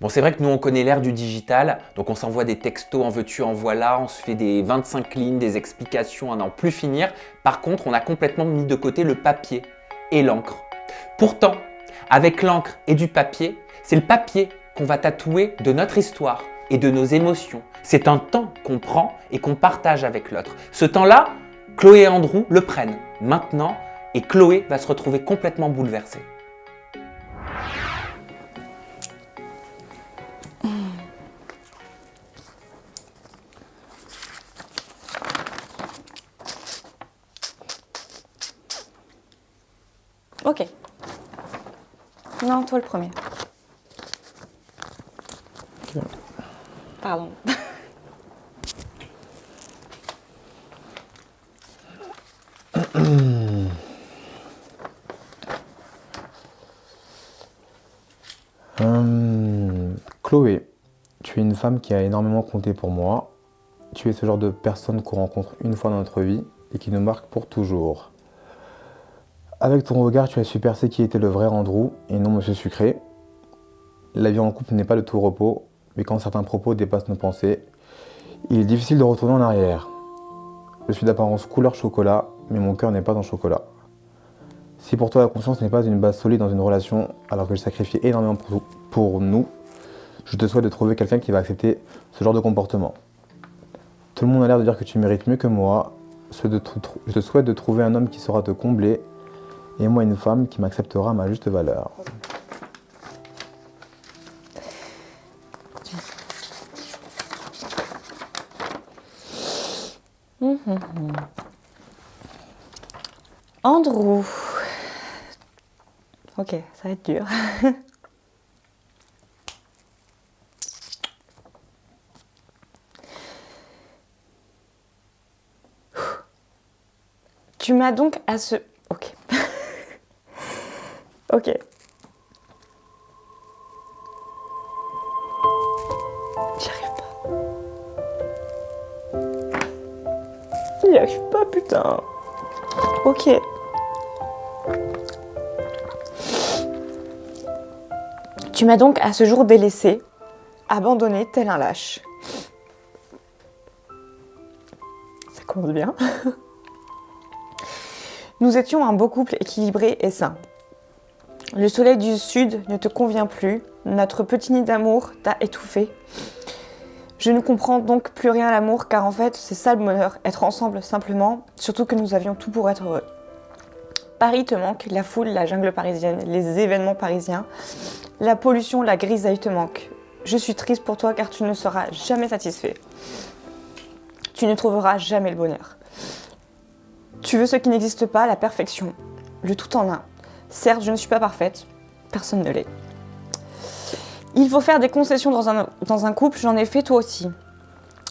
Bon, c'est vrai que nous, on connaît l'ère du digital, donc on s'envoie des textos en veux-tu, en voilà, on se fait des 25 lignes, des explications à n'en plus finir. Par contre, on a complètement mis de côté le papier et l'encre. Pourtant, avec l'encre et du papier, c'est le papier qu'on va tatouer de notre histoire et de nos émotions. C'est un temps qu'on prend et qu'on partage avec l'autre. Ce temps-là, Chloé et Andrew le prennent maintenant et Chloé va se retrouver complètement bouleversée. Ok. Non, toi le premier. Pardon. Chloé, tu es une femme qui a énormément compté pour moi. Tu es ce genre de personne qu'on rencontre une fois dans notre vie et qui nous marque pour toujours. Avec ton regard, tu as su percer qui était le vrai Andrew et non Monsieur Sucré. La vie en couple n'est pas de tout repos, mais quand certains propos dépassent nos pensées, il est difficile de retourner en arrière. Je suis d'apparence couleur chocolat, mais mon cœur n'est pas en chocolat. Si pour toi la confiance n'est pas une base solide dans une relation, alors que j'ai sacrifié énormément pour nous, je te souhaite de trouver quelqu'un qui va accepter ce genre de comportement. Tout le monde a l'air de dire que tu mérites mieux que moi. Je te souhaite de trouver un homme qui saura te combler et moi une femme qui m'acceptera à ma juste valeur. Andrew. Ok, ça va être dur. Tu m'as donc à ce... Ok. Ok. J'y arrive pas. J'y arrive pas, putain. Ok. Tu m'as donc à ce jour délaissé, abandonné tel un lâche. Ça commence bien. Nous étions un beau couple équilibré et sain. Le soleil du sud ne te convient plus, notre petit nid d'amour t'a étouffé. Je ne comprends donc plus rien à l'amour, car en fait, c'est ça le bonheur, être ensemble simplement, surtout que nous avions tout pour être heureux. Paris te manque, la foule, la jungle parisienne, les événements parisiens, la pollution, la grisaille te manque. Je suis triste pour toi car tu ne seras jamais satisfait. Tu ne trouveras jamais le bonheur. Tu veux ce qui n'existe pas, la perfection, le tout en un. Certes, je ne suis pas parfaite, personne ne l'est. Il faut faire des concessions dans un couple, j'en ai fait toi aussi.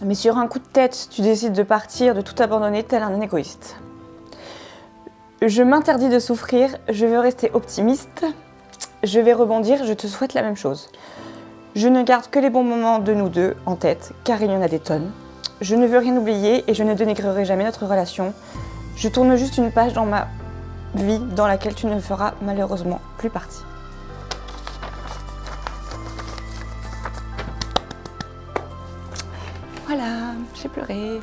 Mais sur un coup de tête, tu décides de partir, de tout abandonner tel un égoïste. Je m'interdis de souffrir, je veux rester optimiste, je vais rebondir, je te souhaite la même chose. Je ne garde que les bons moments de nous deux en tête, car il y en a des tonnes. Je ne veux rien oublier et je ne dénigrerai jamais notre relation. Je tourne juste une page dans ma vie dans laquelle tu ne feras malheureusement plus partie. Voilà, j'ai pleuré.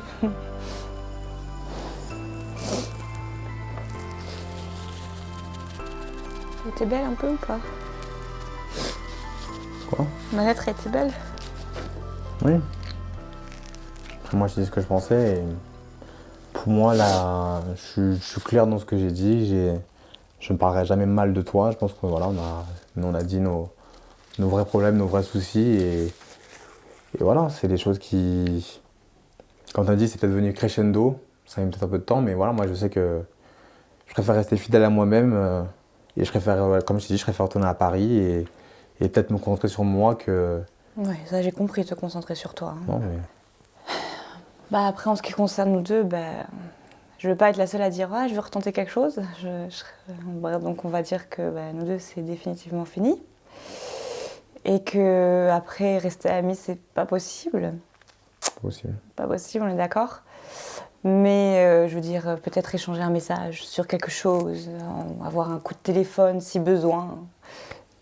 Elle était belle un peu ou pas? Quoi? Ma lettre était belle? Oui. Après, moi, je dis ce que je pensais et pour moi, là, je suis clair dans ce que j'ai dit. Je ne parlerai jamais mal de toi. Je pense que voilà, on a dit nos vrais problèmes, nos vrais soucis et voilà, c'est des choses qui, quand on a dit, c'est peut-être devenu crescendo. Ça a mis peut-être un peu de temps, mais voilà, moi, je sais que je préfère rester fidèle à moi-même et je préfère, comme je t'ai dit, je préfère retourner à Paris et peut-être me concentrer sur moi que. Ouais, ça j'ai compris, te concentrer sur toi. Non, mais Bah après, en ce qui concerne nous deux, je veux pas être la seule à dire ah, je veux retenter quelque chose. Donc on va dire que nous deux, c'est définitivement fini. Et que après rester amis, c'est pas possible. possible. Pas possible, on est d'accord. Mais je veux dire, peut-être échanger un message sur quelque chose, avoir un coup de téléphone si besoin.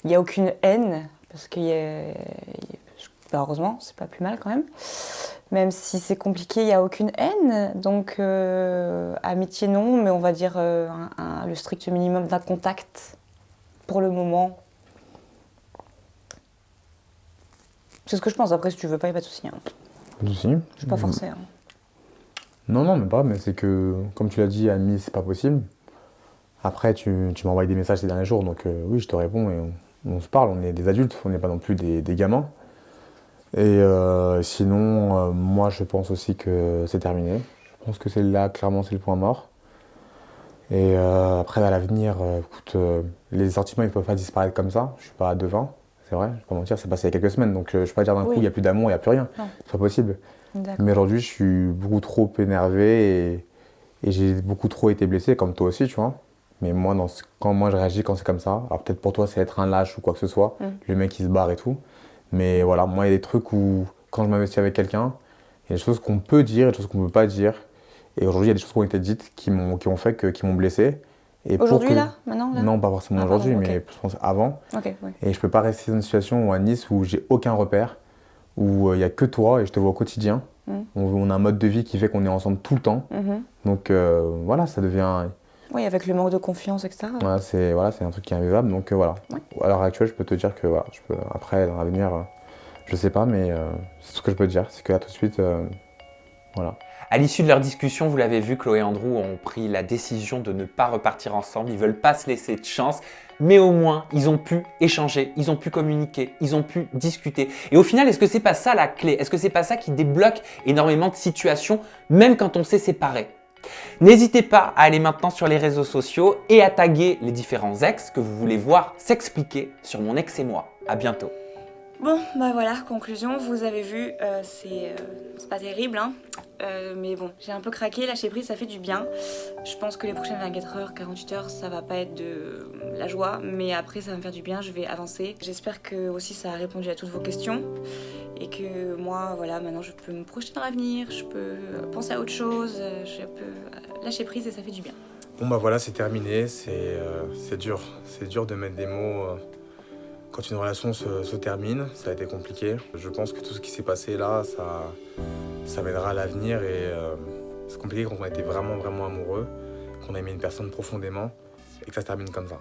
Il n'y a aucune haine, parce que heureusement, c'est pas plus mal quand même. Même si c'est compliqué, il n'y a aucune haine. Donc, amitié non, mais on va dire le strict minimum d'un contact pour le moment. C'est ce que je pense. Après, si tu veux pas, il n'y a pas de souci. Hein. Pas de souci. Je suis pas forcée. Hein. Non, mais pas, mais c'est que, comme tu l'as dit, ami, c'est pas possible. Après, tu m'as envoyé des messages ces derniers jours, donc oui, je te réponds et on se parle. On est des adultes, on n'est pas non plus des gamins. Et sinon, moi, je pense aussi que c'est terminé. Je pense que c'est là, clairement, c'est le point mort. Et après, à l'avenir, écoute, les sentiments, ils peuvent pas disparaître comme ça. Je suis pas devin, c'est vrai, je vais pas mentir, c'est passé il y a quelques semaines, donc je peux pas dire d'un coup, il y a plus d'amour, il y a plus rien. Non. C'est pas possible. D'accord. Mais aujourd'hui, je suis beaucoup trop énervé et j'ai beaucoup trop été blessé, comme toi aussi, tu vois. Mais moi, quand moi je réagis quand c'est comme ça, alors peut-être pour toi, c'est être un lâche ou quoi que ce soit, le mec qui se barre et tout. Mais voilà, moi, il y a des trucs où, quand je m'investis avec quelqu'un, il y a des choses qu'on peut dire et des choses qu'on ne peut pas dire. Et aujourd'hui, il y a des choses qui ont été dites qui m'ont blessé. Et aujourd'hui, là, maintenant là Non, pas forcément aujourd'hui, pardon, mais je pense avant. Ok, oui. Et je peux pas rester dans une situation où à Nice où j'ai aucun repère, où il y a que toi et je te vois au quotidien. On a un mode de vie qui fait qu'on est ensemble tout le temps. Donc voilà, ça devient. Oui, avec le manque de confiance, etc. Voilà, c'est un truc qui est invivable. Donc voilà. Ouais. À l'heure actuelle, je peux te dire que voilà, après, dans l'avenir, je sais pas, mais c'est ce que je peux te dire. C'est que là, tout de suite, voilà. À l'issue de leur discussion, vous l'avez vu, Chloé et Andrew ont pris la décision de ne pas repartir ensemble. Ils veulent pas se laisser de chance, mais au moins, ils ont pu échanger, ils ont pu communiquer, ils ont pu discuter. Et au final, est-ce que c'est pas ça la clé? Est-ce que c'est pas ça qui débloque énormément de situations, même quand on s'est séparés? N'hésitez pas à aller maintenant sur les réseaux sociaux et à taguer les différents ex que vous voulez voir s'expliquer sur Mon ex et moi. À bientôt. Bon, bah voilà, conclusion, vous avez vu, c'est pas terrible, hein. Mais bon, j'ai un peu craqué, lâcher prise, ça fait du bien. Je pense que les prochaines 24 heures, 48 heures, ça va pas être de la joie, mais après ça va me faire du bien, je vais avancer. J'espère que aussi ça a répondu à toutes vos questions et que moi, voilà, maintenant je peux me projeter dans l'avenir, je peux penser à autre chose, je peux lâcher prise et ça fait du bien. Bon bah voilà, c'est terminé, c'est dur. C'est dur de mettre des mots quand une relation se termine, ça a été compliqué. Je pense que tout ce qui s'est passé là, ça m'aidera à l'avenir et c'est compliqué quand on a été vraiment vraiment amoureux, qu'on a aimé une personne profondément et que ça se termine comme ça.